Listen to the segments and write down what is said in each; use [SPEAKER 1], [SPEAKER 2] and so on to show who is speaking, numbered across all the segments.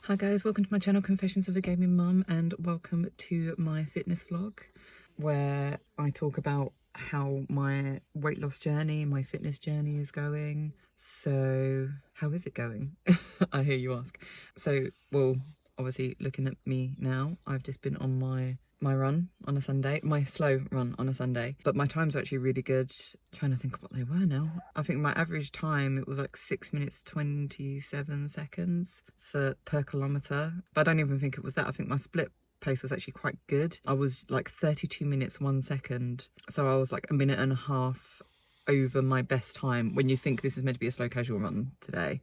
[SPEAKER 1] Hi guys, welcome to my channel Confessions of a Gaming Mum, and welcome to my fitness vlog where I talk about how my weight loss journey, my fitness journey is going. So how is it going? I hear you ask. So, well, obviously looking at me now, I've just been on my run on a Sunday, my slow run on a Sunday, but my times are actually really good. Trying to think of what they were now. I think my average time, it was like 6 minutes 27 seconds per kilometer, but I don't even think it was that. I think my split pace was actually quite good. I was like 32 minutes 1 second, so I was like a minute and a half over my best time. When you think this is meant to be a slow casual run today,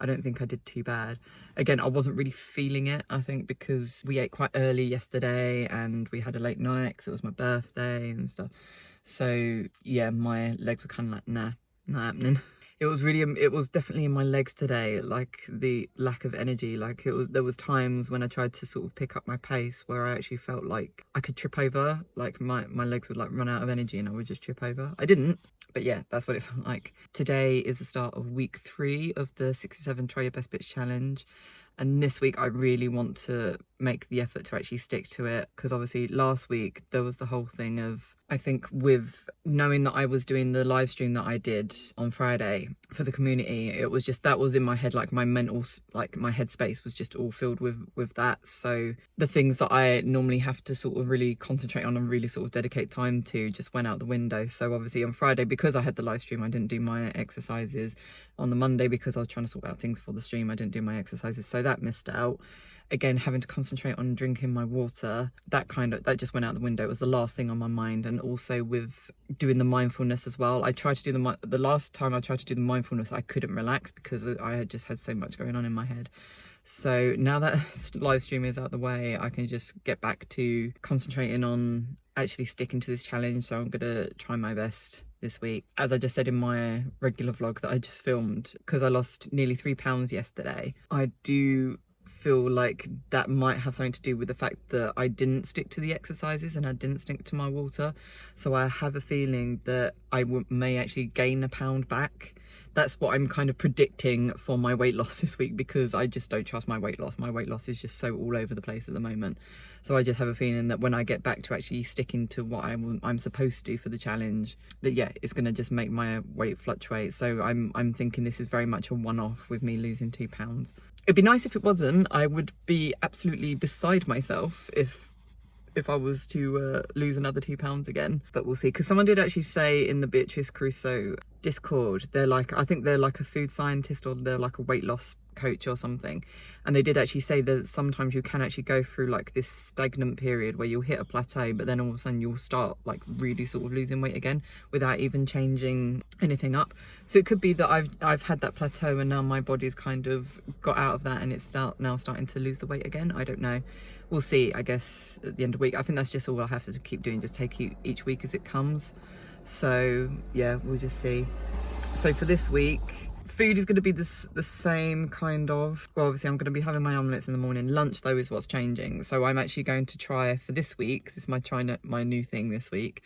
[SPEAKER 1] I don't think I did too bad. Again, I wasn't really feeling it, I think, because we ate quite early yesterday and we had a late night because it was my birthday and stuff. So yeah, my legs were kind of like, nah, not happening. It was definitely in my legs today, like the lack of energy. Like there was times when I tried to sort of pick up my pace where I actually felt like I could trip over, like my legs would like run out of energy and I would just trip over. I didn't, but yeah, that's what it felt like. Today is the start of week 3 of the 67 Try Your Best Bits challenge. And this week I really want to make the effort to actually stick to it, because obviously last week there was the whole thing of, I think with knowing that I was doing the live stream that I did on Friday for the community, it was just, that was in my head, like my mental, like my headspace was just all filled with that. So the things that I normally have to sort of really concentrate on and really sort of dedicate time to just went out the window. So obviously on Friday, because I had the live stream, I didn't do my exercises. On the Monday, because I was trying to sort out things for the stream, I didn't do my exercises, so that missed out. Again, having to concentrate on drinking my water, that just went out the window. It was the last thing on my mind. And also with doing the mindfulness as well, I tried to do the last time I tried to do the mindfulness, I couldn't relax because I had just had so much going on in my head. So now that live stream is out the way, I can just get back to concentrating on actually sticking to this challenge. So I'm gonna try my best this week. As I just said in my regular vlog that I just filmed, because I lost nearly 3 pounds yesterday, I do feel like that might have something to do with the fact that I didn't stick to the exercises and I didn't stick to my water. So I have a feeling that I may actually gain a pound back. That's what I'm kind of predicting for my weight loss this week, because I just don't trust my weight loss. My weight loss is just so all over the place at the moment. So I just have a feeling that when I get back to actually sticking to what I'm supposed to do for the challenge, that yeah, it's going to just make my weight fluctuate. So I'm thinking this is very much a one-off with me losing 2 pounds. It'd be nice if it wasn't. I would be absolutely beside myself if I was to lose another 2 pounds again, but we'll see. Because someone did actually say in the Beatrice Crusoe Discord, they're like, I think they're like a food scientist or they're like a weight loss coach or something, and they did actually say that sometimes you can actually go through like this stagnant period where you'll hit a plateau, but then all of a sudden you'll start like really sort of losing weight again without even changing anything up. So it could be that I've had that plateau and now my body's kind of got out of that and it's now starting to lose the weight again. I don't know, we'll see. I guess at the end of the week, I think that's just all I have to keep doing, just take each week as it comes. So yeah, we'll just see. So for this week, food is going to be the same kind of. Well, obviously I'm going to be having my omelettes in the morning. Lunch though is what's changing. So I'm actually going to try for this week, this is my new thing this week,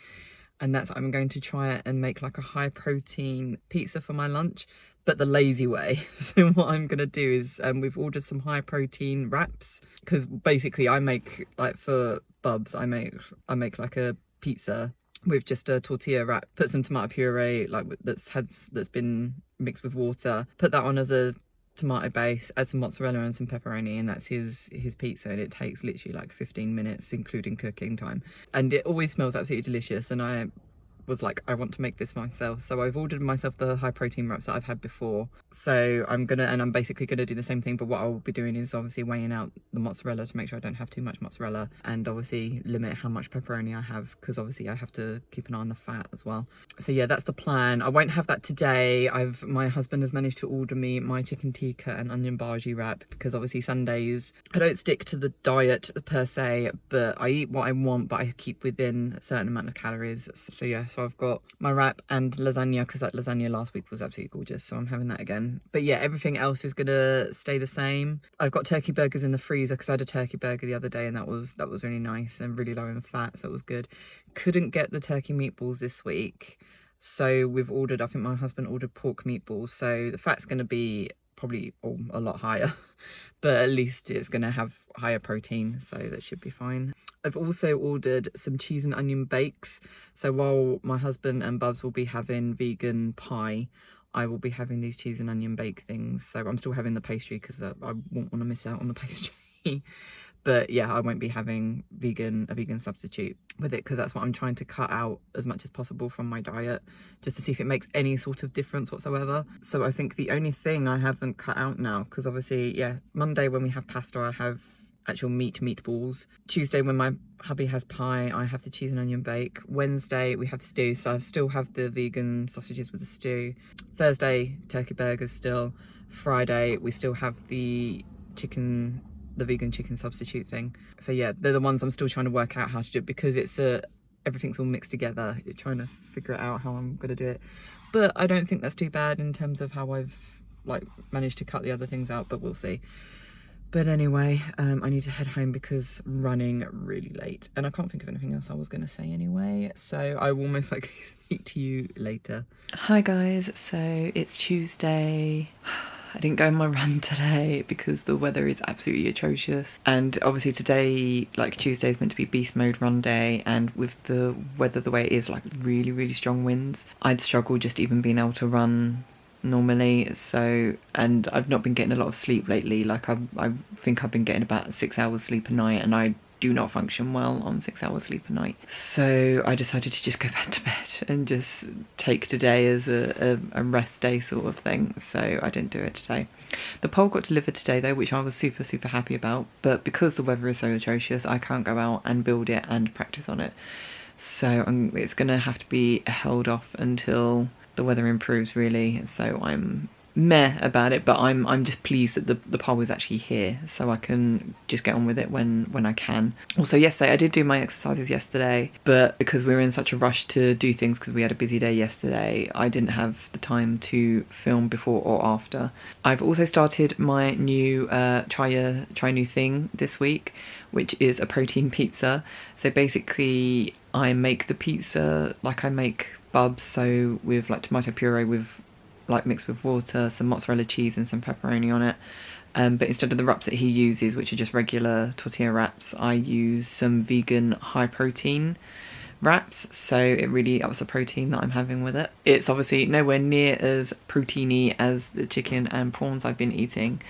[SPEAKER 1] and that's, I'm going to try it and make like a high protein pizza for my lunch, but the lazy way. So what I'm gonna do is we've ordered some high protein wraps, because basically I make, like for Bubs, I make like a pizza with just a tortilla wrap, put some tomato puree like that's been mixed with water, put that on as a tomato base, add some mozzarella and some pepperoni, and that's his pizza. And it takes literally like 15 minutes including cooking time, and it always smells absolutely delicious. And I was like, I want to make this myself, so I've ordered myself the high protein wraps that I've had before. So I'm basically gonna do the same thing, but what I'll be doing is obviously weighing out the mozzarella to make sure I don't have too much mozzarella, and obviously limit how much pepperoni I have, because obviously I have to keep an eye on the fat as well. So yeah, that's the plan. I won't have that today. My husband has managed to order me my chicken tikka and onion bhaji wrap, because obviously Sundays I don't stick to the diet per se, but I eat what I want, but I keep within a certain amount of calories. So yeah, so I've got my wrap and lasagna, because that lasagna last week was absolutely gorgeous, so I'm having that again. But yeah, everything else is gonna stay the same. I've got turkey burgers in the freezer because I had a turkey burger the other day and that was really nice and really low in fat, so it was good. Couldn't get the turkey meatballs this week, so we've ordered, I think my husband ordered pork meatballs, so the fat's gonna be probably a lot higher. but at least it's going to have higher protein, so that should be fine. I've also ordered some cheese and onion bakes, so while my husband and Bubs will be having vegan pie, I will be having these cheese and onion bake things. So I'm still having the pastry because I won't want to miss out on the pastry. But yeah, I won't be having a vegan substitute with it, because that's what I'm trying to cut out as much as possible from my diet, just to see if it makes any sort of difference whatsoever. So I think the only thing I haven't cut out now, because obviously, yeah, Monday when we have pasta, I have actual meatballs. Tuesday when my hubby has pie, I have the cheese and onion bake. Wednesday we have the stew, so I still have the vegan sausages with the stew. Thursday, turkey burgers still. Friday we still have the vegan chicken substitute thing. So yeah, they're the ones I'm still trying to work out how to do it, because it's everything's all mixed together. You're trying to figure out how I'm gonna do it, but I don't think that's too bad in terms of how I've like managed to cut the other things out, but we'll see. But anyway, I need to head home because I'm running really late, and I can't think of anything else I was going to say anyway, so I will most likely speak to you later. Hi guys, so it's Tuesday. I didn't go on my run today because the weather is absolutely atrocious, and obviously today, like Tuesday, is meant to be beast mode run day, and with the weather the way it is, like really strong winds, I'd struggle just even being able to run normally. So, and I've not been getting a lot of sleep lately. Like I think I've been getting about 6 hours sleep a night, and I do not function well on 6 hours sleep a night. So I decided to just go back to bed and just take today as a rest day sort of thing. So I didn't do it today. The pole got delivered today though, which I was super happy about, but because the weather is so atrocious, I can't go out and build it and practice on it. So it's gonna have to be held off until the weather improves really. So I'm meh about it, but I'm just pleased that the pole is actually here, so I can just get on with it when I can. Also yesterday I did do my exercises yesterday, but because we were in such a rush to do things because we had a busy day yesterday, I didn't have the time to film before or after. I've also started my new try new thing this week, which is a protein pizza. So basically I make the pizza like I make Bubs, so with like tomato puree with like mixed with water, some mozzarella cheese and some pepperoni on it. But instead of the wraps that he uses, which are just regular tortilla wraps, I use some vegan high protein wraps, so it really ups the protein that I'm having with it. It's obviously nowhere near as proteiny as the chicken and prawns I've been eating,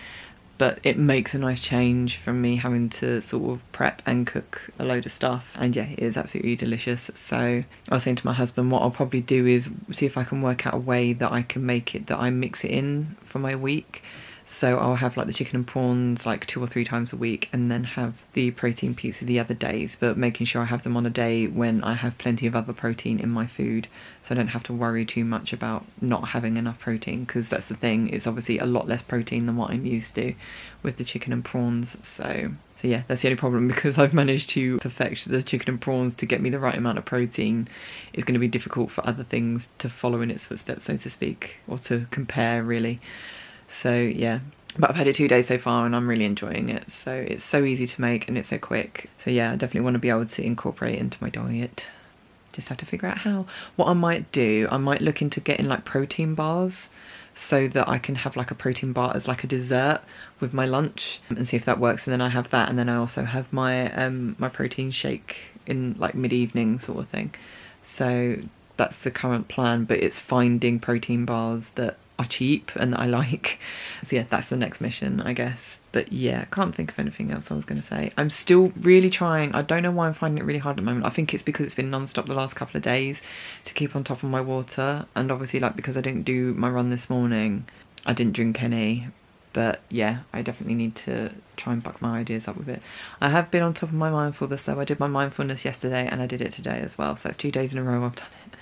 [SPEAKER 1] but it makes a nice change from me having to sort of prep and cook a load of stuff, and yeah, it is absolutely delicious. So I was saying to my husband, what I'll probably do is see if I can work out a way that I can make it that I mix it in for my week. So I'll have like the chicken and prawns like 2 or 3 times a week, and then have the protein pizza the other days, but making sure I have them on a day when I have plenty of other protein in my food, so I don't have to worry too much about not having enough protein, because that's the thing, it's obviously a lot less protein than what I'm used to with the chicken and prawns. So yeah, that's the only problem, because I've managed to perfect the chicken and prawns to get me the right amount of protein. It's going to be difficult for other things to follow in its footsteps, so to speak, or to compare really. So yeah, but I've had it 2 days so far and I'm really enjoying it. So it's so easy to make and it's so quick. So yeah, I definitely want to be able to incorporate it into my diet. Just have to figure out how. What I might do, I might look into getting like protein bars, so that I can have like a protein bar as like a dessert with my lunch, and see if that works. And then I have that, and then I also have my my protein shake in like mid-evening sort of thing. So that's the current plan, but it's finding protein bars that are cheap and that I like. So yeah, that's the next mission, I guess. But yeah, I can't think of anything else I was going to say. I'm still really trying. I don't know why I'm finding it really hard at the moment. I think it's because it's been non-stop the last couple of days to keep on top of my water, and obviously like because I didn't do my run this morning, I didn't drink any. But yeah, I definitely need to try and buck my ideas up with it. I have been on top of my mindfulness though. I did my mindfulness yesterday and I did it today as well, so that's 2 days in a row I've done it.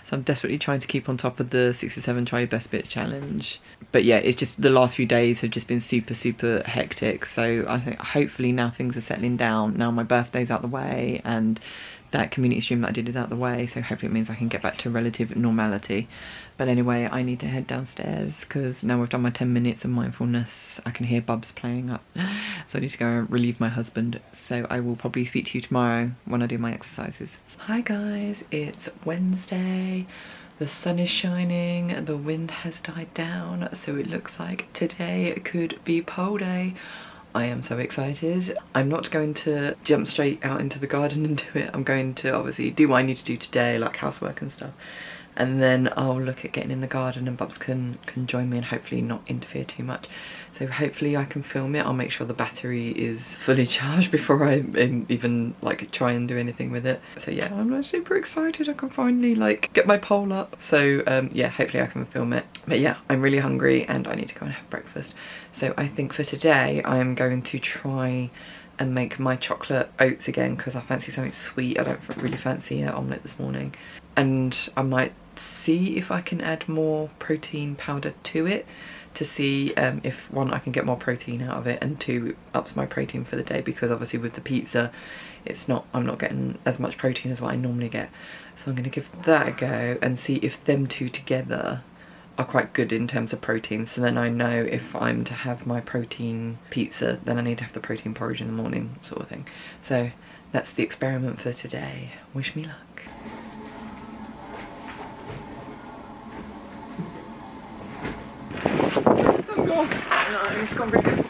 [SPEAKER 1] So I'm desperately trying to keep on top of the 6 or 7 try your best bits challenge. But yeah, it's just the last few days have just been super hectic. So I think hopefully now things are settling down. Now my birthday's out the way and that community stream that I did is out the way. So hopefully it means I can get back to relative normality. But anyway, I need to head downstairs because now I've done my 10 minutes of mindfulness. I can hear Bubs playing up. So I need to go and relieve my husband. So I will probably speak to you tomorrow when I do my exercises. Hi guys, it's Wednesday. The sun is shining, the wind has died down, so it looks like today could be pole day. I am so excited. I'm not going to jump straight out into the garden and do it. I'm going to obviously do what I need to do today, like housework and stuff. And then I'll look at getting in the garden and Bubs can join me and hopefully not interfere too much. So hopefully I can film it. I'll make sure the battery is fully charged before I even like try and do anything with it. So yeah, I'm super excited. I can finally like get my pole up. So yeah, hopefully I can film it. But yeah, I'm really hungry and I need to go and have breakfast. So I think for today I am going to try and make my chocolate oats again because I fancy something sweet. I don't really fancy an omelette this morning. And I might see if I can add more protein powder to it to see if one, I can get more protein out of it, and two, ups my protein for the day, because obviously with the pizza I'm not getting as much protein as what I normally get. So I'm going to give that a go and see if them two together are quite good in terms of protein. So then I know if I'm to have my protein pizza, then I need to have the protein porridge in the morning, sort of thing. So that's the experiment for today. Wish me luck. It's gone very good.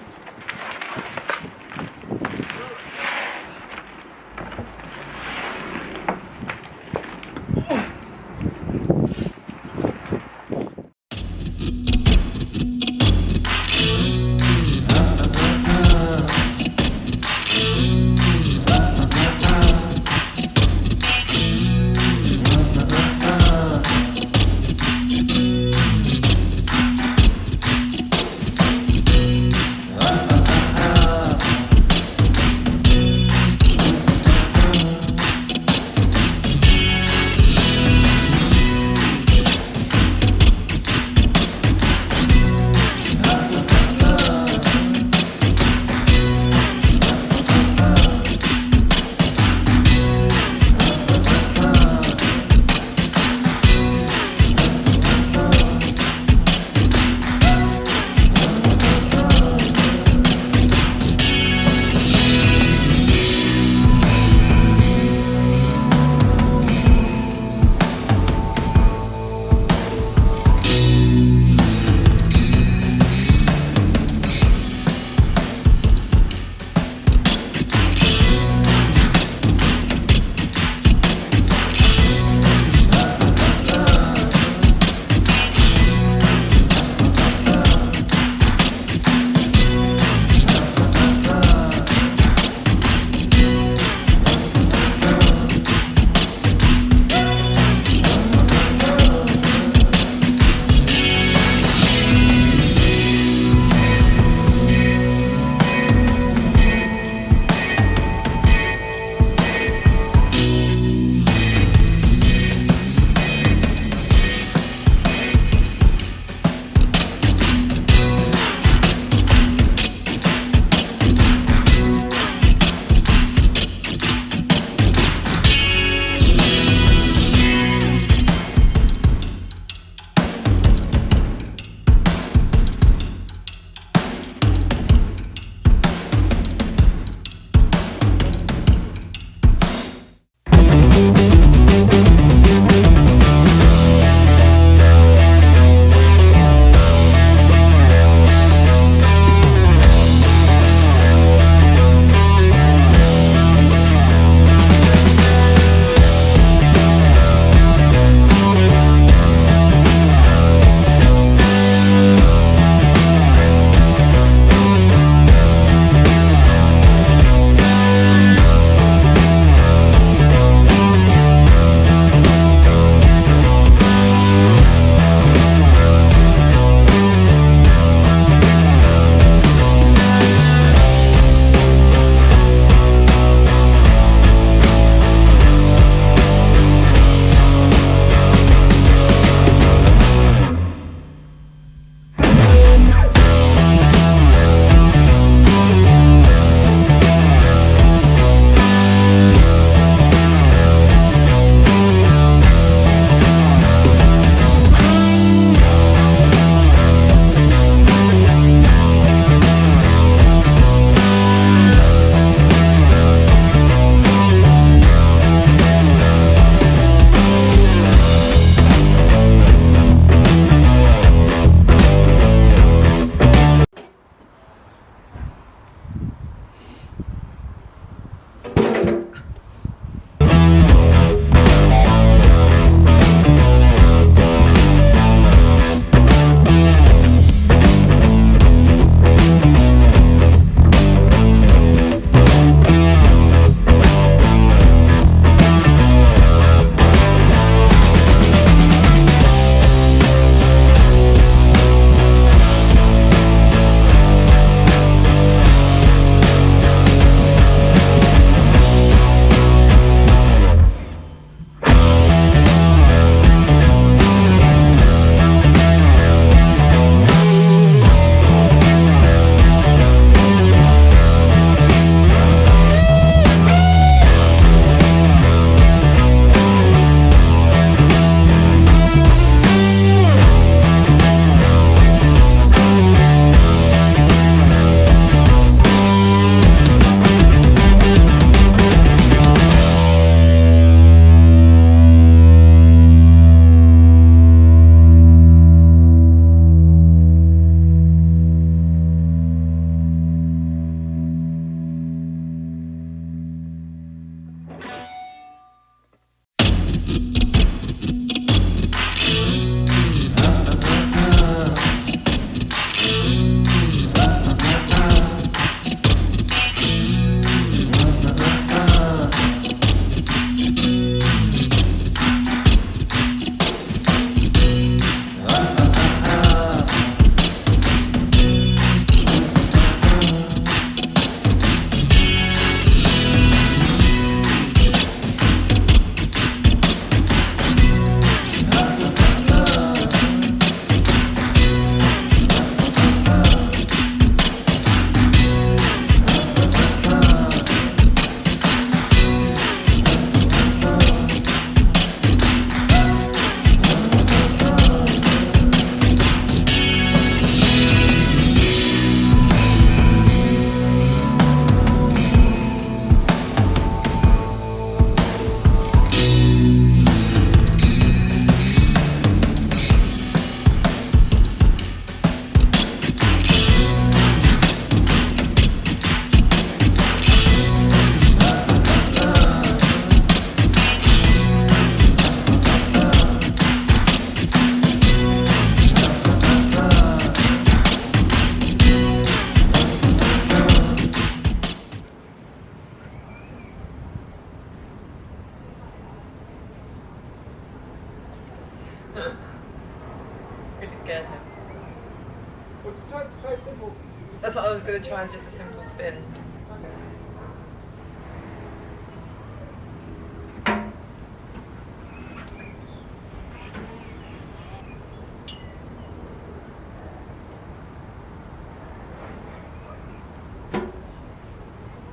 [SPEAKER 1] going to try just a simple spin.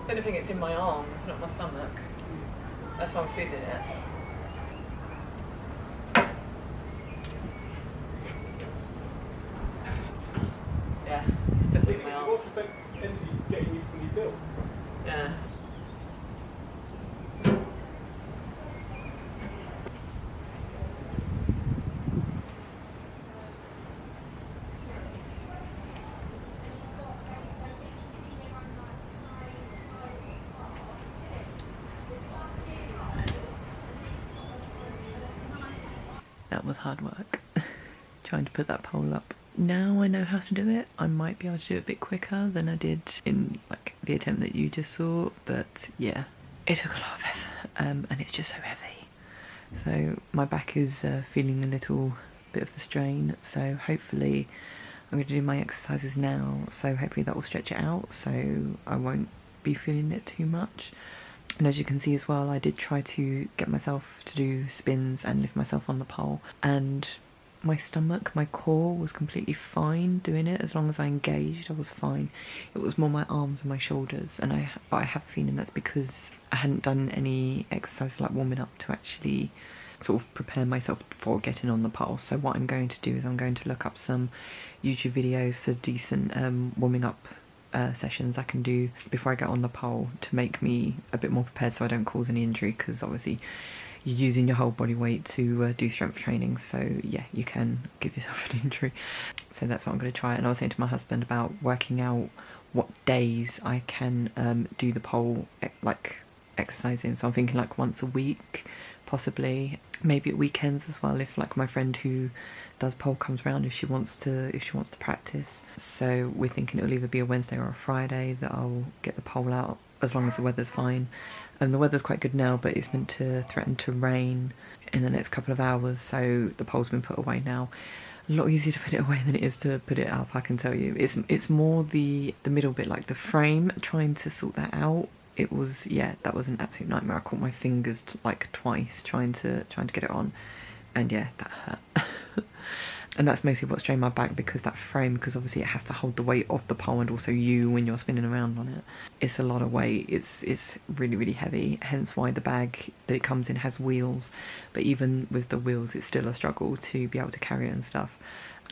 [SPEAKER 1] I don't think it's in my arms, not my stomach. That's why I'm feeling it. Yeah, it's definitely my arms.
[SPEAKER 2] What's the energy getting you fully built?
[SPEAKER 1] Yeah. That was hard work, trying to put that pole up. Now I know how to do it. I might be able to do it a bit quicker than I did in like the attempt that you just saw, but yeah, it took a lot of effort, and it's just so heavy. So my back is feeling a little bit of the strain, so hopefully I'm going to do my exercises now, so hopefully that will stretch it out so I won't be feeling it too much. And as you can see as well, I did try to get myself to do spins and lift myself on the pole, and my stomach, my core was completely fine doing it. As long as I engaged, I was fine. It was more my arms and my shoulders, and but I have a feeling that's because I hadn't done any exercise like warming up to actually sort of prepare myself for getting on the pole. So what I'm going to do is I'm going to look up some YouTube videos for decent warming up sessions I can do before I get on the pole to make me a bit more prepared so I don't cause any injury, because obviously you're using your whole body weight to do strength training, so yeah, you can give yourself an injury. So that's what I'm going to try. And I was saying to my husband about working out what days I can do the pole like exercising, so I'm thinking like once a week possibly, maybe at weekends as well, if like my friend who does pole comes round, if she wants to practice. So we're thinking it'll either be a Wednesday or a Friday that I'll get the pole out, as long as the weather's fine. And the weather's quite good now, but it's meant to threaten to rain in the next couple of hours, so the pole's been put away now. A lot easier to put it away than it is to put it up, I can tell you. It's more the middle bit, like the frame, trying to sort that out. It was, yeah, that was an absolute nightmare. I caught my fingers like twice trying to get it on, and yeah, that hurt. And that's mostly what strained my back, because that frame, because obviously it has to hold the weight of the pole and also you when you're spinning around on it. It's a lot of weight, it's really, really heavy, hence why the bag that it comes in has wheels. But even with the wheels, it's still a struggle to be able to carry it and stuff.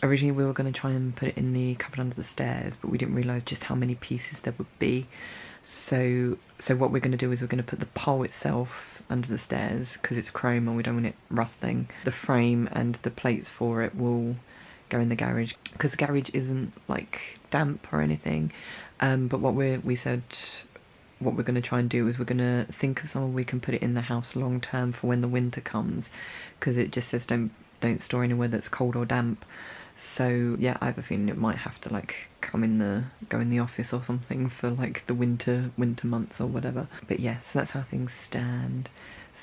[SPEAKER 1] Originally we were going to try and put it in the cupboard under the stairs, but we didn't realise just how many pieces there would be. So what we're going to do is we're going to put the pole itself under the stairs, because it's chrome and we don't want it rusting. The frame and the plates for it will go in the garage, because the garage isn't like damp or anything. But what we said what we're going to try and do is we're going to think of somewhere we can put it in the house long term for when the winter comes, because it just says don't store anywhere that's cold or damp. So yeah, I have a feeling it might have to like go in the office or something for like the winter months or whatever. But yeah, so that's how things stand.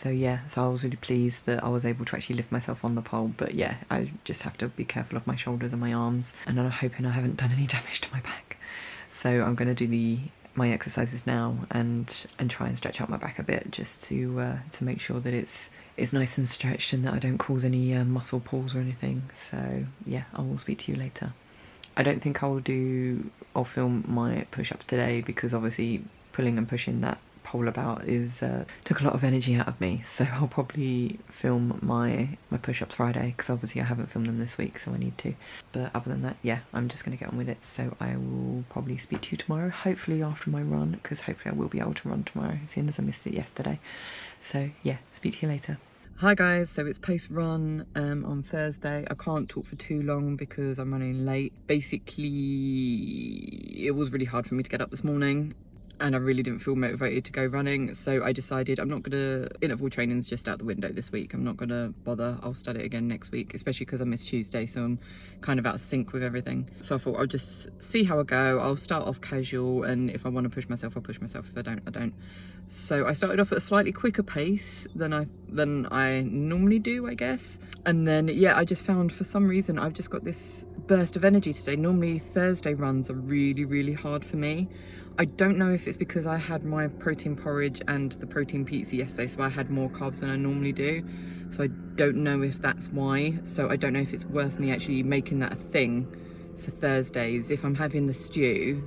[SPEAKER 1] So yeah, so I was really pleased that I was able to actually lift myself on the pole. But yeah, I just have to be careful of my shoulders and my arms, and I'm hoping I haven't done any damage to my back. So I'm going to do my exercises now and try and stretch out my back a bit, just to make sure that it's nice and stretched and that I don't cause any muscle pulls or anything. So yeah, I will speak to you later. I don't think I'll film my push-ups today, because obviously pulling and pushing that pole about took a lot of energy out of me. So I'll probably film my push-ups Friday, because obviously I haven't filmed them this week, so I need to. But other than that, yeah, I'm just going to get on with it. So I will probably speak to you tomorrow, hopefully after my run, because hopefully I will be able to run tomorrow, seeing as I missed it yesterday. So yeah, speak to you later. Hi guys, so it's post-run on Thursday. I can't talk for too long because I'm running late. Basically, it was really hard for me to get up this morning, and I really didn't feel motivated to go running, so I decided I'm not gonna, interval training's just out the window this week. I'm not gonna bother. I'll start it again next week, especially because I missed Tuesday, so I'm kind of out of sync with everything. So I thought I'll just see how I go. I'll start off casual, and if I want to push myself, I'll push myself. If I don't, I don't. So I started off at a slightly quicker pace than I normally do, I guess. And then yeah, I just found for some reason I've just got this burst of energy today. Normally Thursday runs are really, really hard for me. I don't know if it's because I had my protein porridge and the protein pizza yesterday, so I had more carbs than I normally do. So I don't know if that's why. So I don't know if it's worth me actually making that a thing for Thursdays. If I'm having the stew,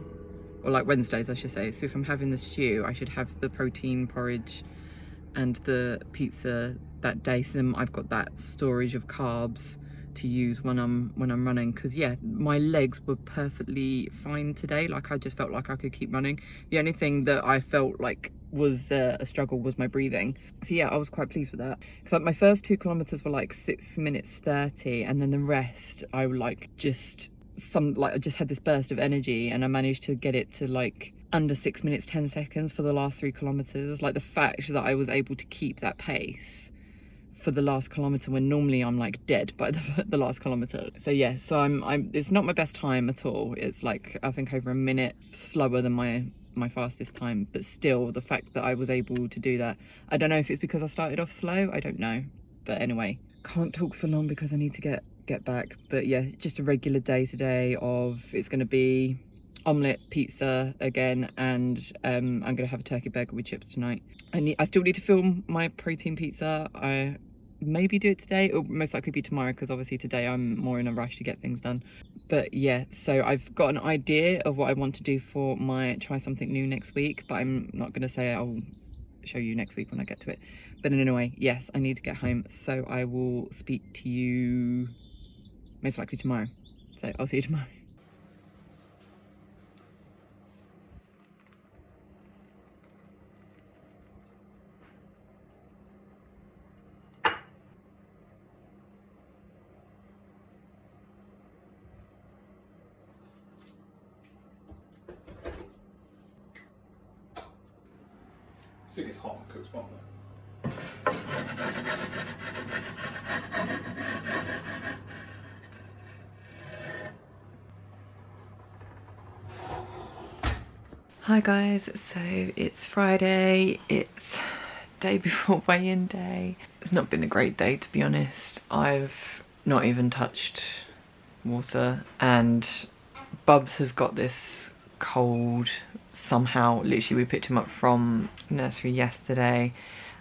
[SPEAKER 1] or like Wednesdays I should say, so if I'm having the stew, I should have the protein porridge and the pizza that day, so then I've got that storage of carbs to use when I'm running. Because yeah, my legs were perfectly fine today. Like I just felt like I could keep running. The only thing that I felt like was a struggle was my breathing. So yeah, I was quite pleased with that, because like my first 2 kilometers were like 6 minutes 30, and then the rest I like just I just had this burst of energy, and I managed to get it to like under 6 minutes 10 seconds for the last 3 kilometers. Like the fact that I was able to keep that pace for the last kilometer when normally I'm like dead by the last kilometer. So yeah, so I'm it's not my best time at all. It's like I think over a minute slower than my fastest time, but still the fact that I was able to do that, I don't know if it's because I started off slow, I don't know. But anyway, can't talk for long because I need to get back. But yeah, just a regular day today of, it's going to be omelette, pizza again, and I'm gonna have a turkey burger with chips tonight. I still need to film my protein pizza. I maybe do it today, or most likely be tomorrow, because obviously today I'm more in a rush to get things done. But yeah, so I've got an idea of what I want to do for my try something new next week, but I'm not gonna say. I'll show you next week when I get to it. But anyway, yes, I need to get home, so I will speak to you most likely tomorrow. So I'll see you tomorrow.
[SPEAKER 2] I think it's hot and cooked one though.
[SPEAKER 1] Hi guys, so it's Friday, it's day before weigh-in day. It's not been a great day, to be honest. I've not even touched water, and Bubs has got this cold somehow. Literally we picked him up from nursery yesterday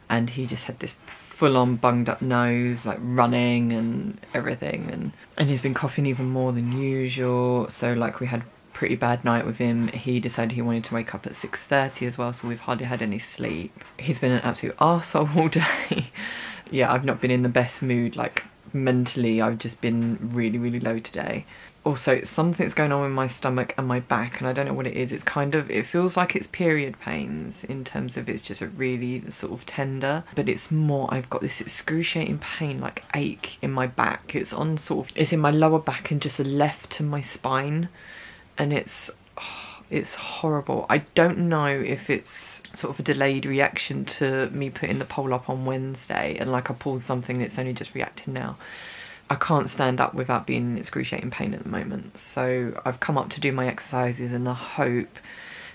[SPEAKER 1] and he just had this full-on bunged up nose, like running and everything, and he's been coughing even more than usual. So like we had pretty bad night with him. He decided he wanted to wake up at 6:30 as well, so we've hardly had any sleep. He's been an absolute arsehole all day. Yeah, I've not been in the best mood, like mentally I've just been really, really low today. Also, something's going on with my stomach and my back, and I don't know what it is. It's kind of, it feels like it's period pains in terms of it's just a really sort of tender, but it's more, I've got this excruciating pain, like ache in my back. It's on sort of, it's in my lower back and just left to my spine, and it's horrible. I don't know if it's sort of a delayed reaction to me putting the poll up on Wednesday, and like I pulled something and it's only just reacting now. I can't stand up without being in excruciating pain at the moment, so I've come up to do my exercises in the hope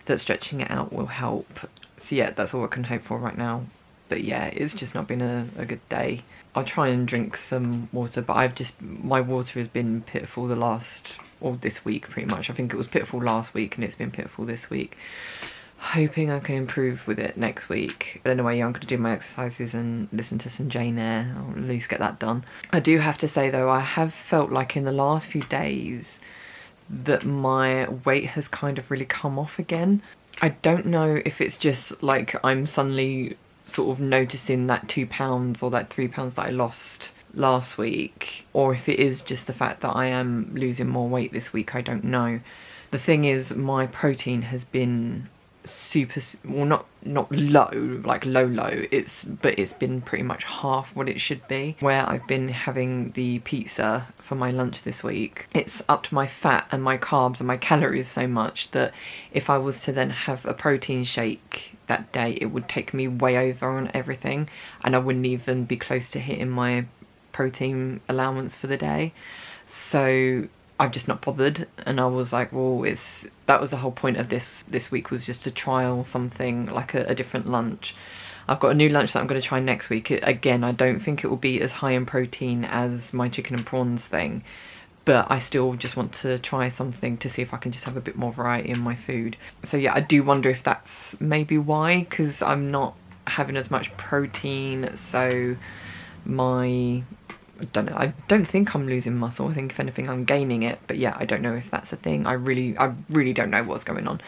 [SPEAKER 1] that stretching it out will help. So yeah, that's all I can hope for right now. But yeah, it's just not been a good day. I'll try and drink some water, but my water has been pitiful this week pretty much. I think it was pitiful last week and it's been pitiful this week. Hoping I can improve with it next week. But anyway, yeah, I'm going to do my exercises and listen to some Jane Eyre. I'll at least get that done. I do have to say though, I have felt like in the last few days that my weight has kind of really come off again. I don't know if it's just like I'm suddenly sort of noticing that 2 pounds or that 3 pounds that I lost last week, or if it is just the fact that I am losing more weight this week. I don't know. The thing is, my protein has been super, well, not low, like low, but it's been pretty much half what it should be. Where I've been having the pizza for my lunch this week, it's upped my fat and my carbs and my calories so much that if I was to then have a protein shake that day, it would take me way over on everything, and I wouldn't even be close to hitting my protein allowance for the day. So I've just not bothered, and I was like, well, that was the whole point of this week, was just to trial something like a different lunch. I've got a new lunch that I'm going to try next week. Again, I don't think it will be as high in protein as my chicken and prawns thing, but I still just want to try something to see if I can just have a bit more variety in my food. So yeah, I do wonder if that's maybe why, because I'm not having as much protein, so I don't know, I don't think I'm losing muscle. I think if anything I'm gaining it, but yeah, I don't know if that's a thing. I really don't know what's going on.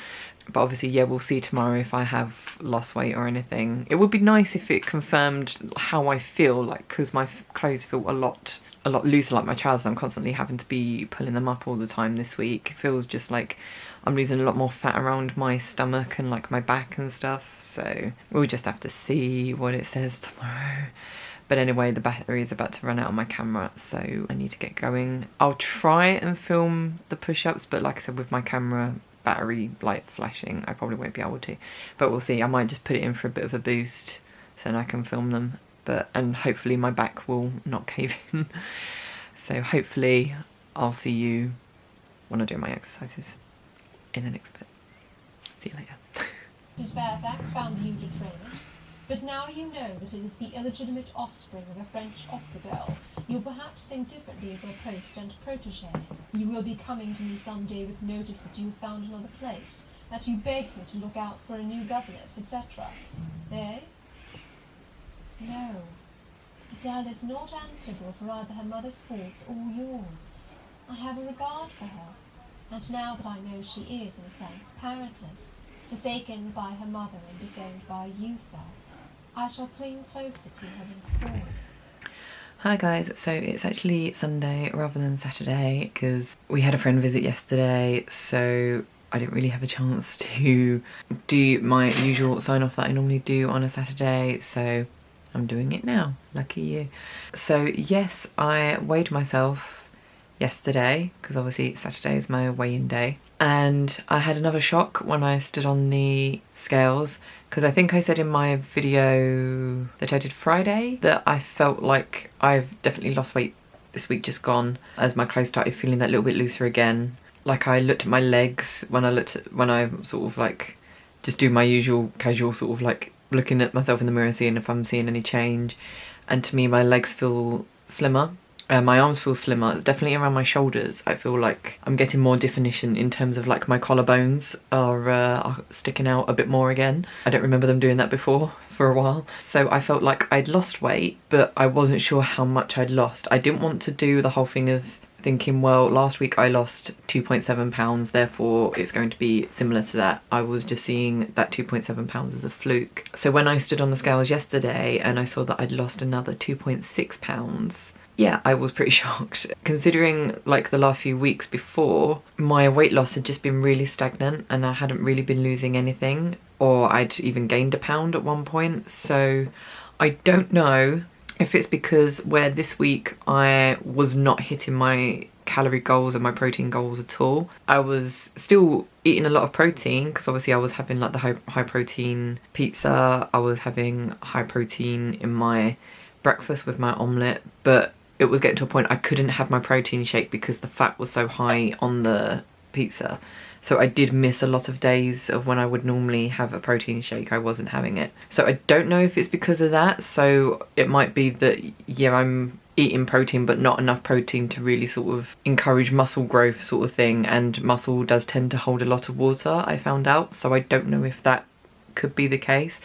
[SPEAKER 1] But obviously, yeah, we'll see tomorrow if I have lost weight or anything. It would be nice if it confirmed how I feel, like, because my clothes feel a lot looser, like my trousers. I'm constantly having to be pulling them up all the time this week. It feels just like I'm losing a lot more fat around my stomach and like my back and stuff. So we'll just have to see what it says tomorrow. But anyway, the battery is about to run out on my camera, so I need to get going. I'll try and film the push-ups, but like I said, with my camera battery light flashing, I probably won't be able to. But we'll see. I might just put it in for a bit of a boost so then I can film them. And hopefully my back will not cave in. So hopefully I'll see you when I do my exercises in the next bit. See you later.
[SPEAKER 3] Mrs. Fairfax found you to train it, but now you know that it is the illegitimate offspring of a French opera girl. You'll perhaps think differently of their post and protege. You will be coming to me some day with notice that you have found another place, that you begged me to look out for a new governess, etc. Eh? No. Adele is not answerable for either her mother's faults or yours. I have a regard for her, and now that I know she is, in a sense, parentless, forsaken by her mother and disowned by you, sir, I shall cling closer to her than before.
[SPEAKER 1] Hi guys, so it's actually Sunday rather than Saturday because we had a friend visit yesterday, so I didn't really have a chance to do my usual sign off that I normally do on a Saturday, so I'm doing it now. Lucky you. So yes, I weighed myself yesterday because obviously Saturday is my weigh-in day, and I had another shock when I stood on the scales, because I think I said in my video that I did Friday that I felt like I've definitely lost weight this week just gone, as my clothes started feeling that little bit looser again. Like I looked at my legs when I sort of like just do my usual casual sort of like looking at myself in the mirror, seeing if I'm seeing any change, and to me my legs feel slimmer. My arms feel slimmer, definitely around my shoulders. I feel like I'm getting more definition in terms of like my collarbones are sticking out a bit more again. I don't remember them doing that before for a while. So I felt like I'd lost weight, but I wasn't sure how much I'd lost. I didn't want to do the whole thing of thinking, well, last week I lost 2.7 pounds, therefore it's going to be similar to that. I was just seeing that 2.7 pounds as a fluke. So when I stood on the scales yesterday and I saw that I'd lost another 2.6 pounds, yeah, I was pretty shocked. Considering like the last few weeks before, my weight loss had just been really stagnant and I hadn't really been losing anything, or I'd even gained a pound at one point. So I don't know if it's because where this week I was not hitting my calorie goals and my protein goals at all. I was still eating a lot of protein because obviously I was having like the high protein pizza, I was having high protein in my breakfast with my omelette, but it was getting to a point I couldn't have my protein shake because the fat was so high on the pizza. So I did miss a lot of days of when I would normally have a protein shake, I wasn't having it. So I don't know if it's because of that. So it might be that, yeah, I'm eating protein but not enough protein to really sort of encourage muscle growth sort of thing, and muscle does tend to hold a lot of water, I found out. So I don't know if that could be the case.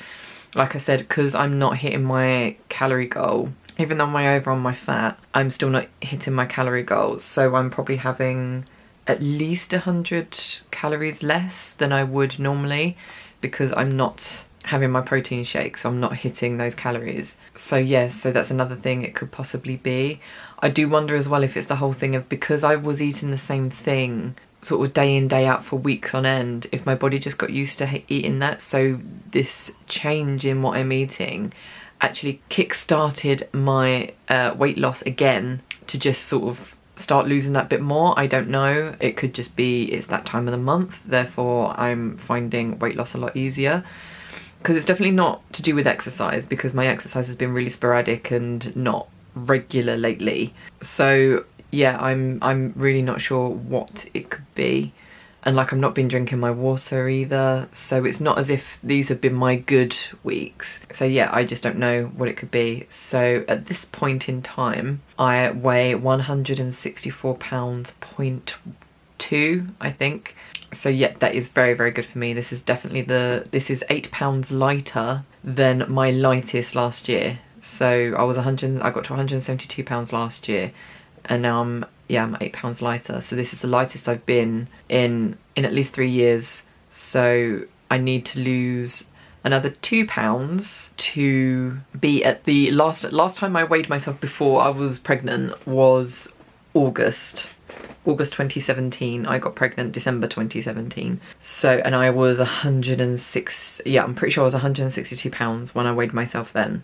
[SPEAKER 1] Like I said, because I'm not hitting my calorie goal, even though I'm way over on my fat, I'm still not hitting my calorie goals. So I'm probably having at least 100 calories less than I would normally because I'm not having my protein shake, so I'm not hitting those calories. So yes, so that's another thing it could possibly be. I do wonder as well if it's the whole thing of, because I was eating the same thing sort of day in day out for weeks on end, if my body just got used to eating that, so this change in what I'm eating actually kick-started my weight loss again to just sort of start losing that bit more. I don't know, it could just be it's that time of the month, therefore I'm finding weight loss a lot easier, because it's definitely not to do with exercise, because my exercise has been really sporadic and not regular lately. So yeah, I'm really not sure what it could be. and like I've not been drinking my water either, so it's not as if these have been my good weeks. So yeah, I just don't know what it could be. So at this point in time I weigh 164 pounds 0.2, I think. So yeah, that is very, very good for me. This is definitely this is 8 pounds lighter than my lightest last year. So I got to 172 pounds last year, and now I'm 8 pounds lighter. So this is the lightest I've been in at least 3 years. So I need to lose another 2 pounds to be at the last time I weighed myself before I was pregnant was August 2017. I got pregnant December 2017. So, and I was 106, yeah, I'm pretty sure I was 162 pounds when I weighed myself then.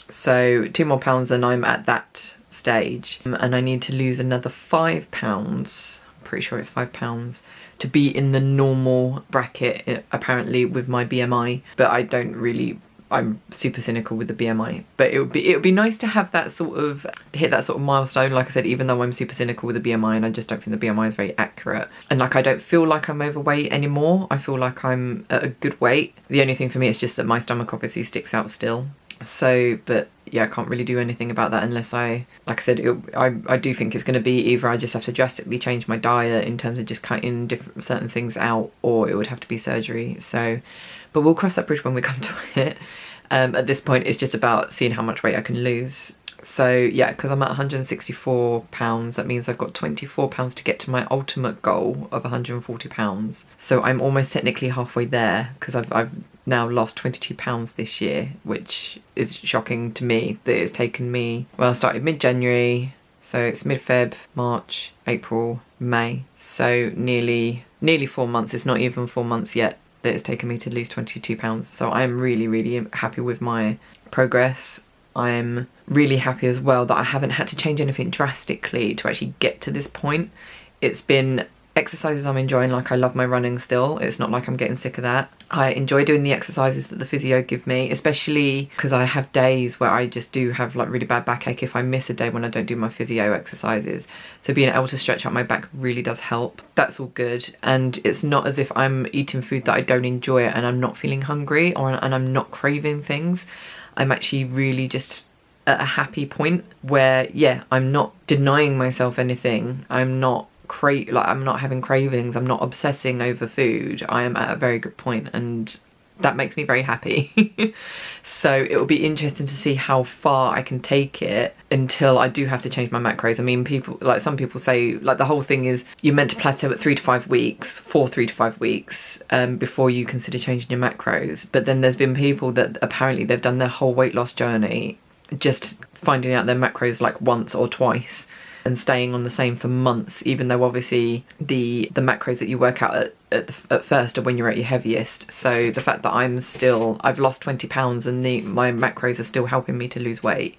[SPEAKER 1] So 2 more pounds and I'm at that stage. And I need to lose another 5 pounds, I'm pretty sure it's 5 pounds, to be in the normal bracket, apparently, with my BMI. But I don't really, I'm super cynical with the BMI, but it would be nice to have that sort of, hit that sort of milestone. Like I said, even though I'm super cynical with the BMI and I just don't think the BMI is very accurate, and like I don't feel like I'm overweight anymore. I feel like I'm at a good weight. The only thing for me is just that my stomach obviously sticks out still. So, but yeah, I can't really do anything about that unless like I said, I do think it's going to be either I just have to drastically change my diet in terms of just cutting certain things out, or it would have to be surgery. So, but we'll cross that bridge when we come to it. At this point, it's just about seeing how much weight I can lose. So yeah, because I'm at 164 pounds, that means I've got 24 pounds to get to my ultimate goal of 140 pounds. So I'm almost technically halfway there, because I've now lost 22 pounds this year, which is shocking to me that it's taken me, well, I started mid-January, so it's mid-Feb, March, April, May. So nearly 4 months, it's not even 4 months yet that it's taken me to lose 22 pounds. So I'm really, really happy with my progress. I'm really happy as well that I haven't had to change anything drastically to actually get to this point. It's been exercises I'm enjoying, like I love my running still. It's not like I'm getting sick of that. I enjoy doing the exercises that the physio give me, especially because I have days where I just do have like really bad backache if I miss a day when I don't do my physio exercises. So being able to stretch out my back really does help. That's all good. And it's not as if I'm eating food that I don't enjoy and I'm not feeling hungry, and I'm not craving things. I'm actually really just at a happy point where, yeah, I'm not denying myself anything. I'm not I'm not having cravings. I'm not obsessing over food. I am at a very good point, and that makes me very happy. So it will be interesting to see how far I can take it until I do have to change my macros. I mean, some people say, like, the whole thing is you're meant to plateau at 3 to 5 weeks, for 3 to 5 weeks, before you consider changing your macros. But then there's been people that apparently they've done their whole weight loss journey just finding out their macros like once or twice and staying on the same for months, even though obviously the macros that you work out at first are when you're at your heaviest. So the fact that I've lost 20 pounds and my macros are still helping me to lose weight.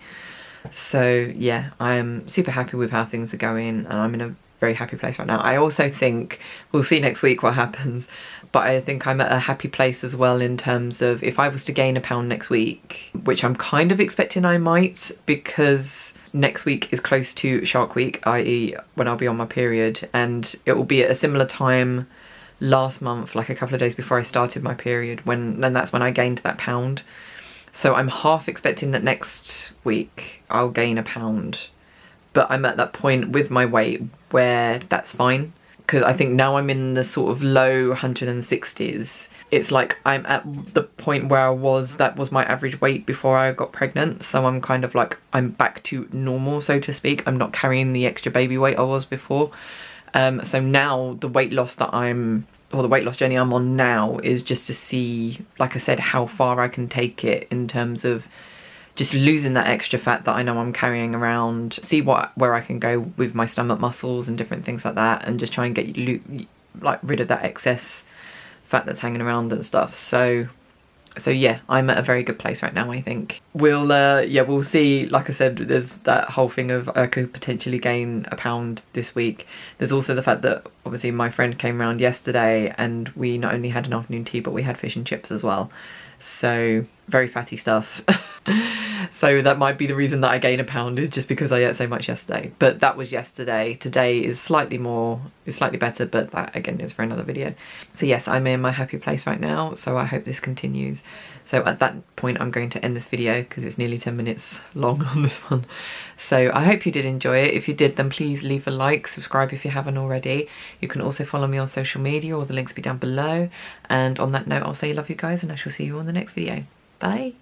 [SPEAKER 1] So yeah, I am super happy with how things are going, and I'm in a very happy place right now. I also think, we'll see next week what happens, but I think I'm at a happy place as well in terms of if I was to gain a pound next week, which I'm kind of expecting I might, because next week is close to Shark Week, i.e. when I'll be on my period, and it will be at a similar time last month, like a couple of days before I started my period, and that's when I gained that pound. So I'm half expecting that next week I'll gain a pound, but I'm at that point with my weight where that's fine, because I think now I'm in the sort of low 160s. It's like I'm at the point where that was my average weight before I got pregnant. So I'm kind of like, I'm back to normal, so to speak. I'm not carrying the extra baby weight I was before. So now the weight loss the weight loss journey I'm on now is just to see, like I said, how far I can take it in terms of just losing that extra fat that I know I'm carrying around, see where I can go with my stomach muscles and different things like that, and just try and get rid of that excess fat that's hanging around and stuff. So yeah, I'm at a very good place right now, I think. We'll see. Like I said, there's that whole thing of I could potentially gain a pound this week. There's also the fact that obviously my friend came around yesterday and we not only had an afternoon tea, but we had fish and chips as well. So very fatty stuff. So that might be the reason that I gain a pound, is just because I ate so much yesterday. But that was yesterday. Today is slightly better, but that again is for another video. So yes, I'm in my happy place right now, so I hope this continues. So at that point I'm going to end this video because it's nearly 10 minutes long on this one. So I hope you did enjoy it. If you did, then please leave a like, subscribe if you haven't already. You can also follow me on social media, all the links will be down below. And on that note, I'll say love you guys, and I shall see you on the next video. Bye.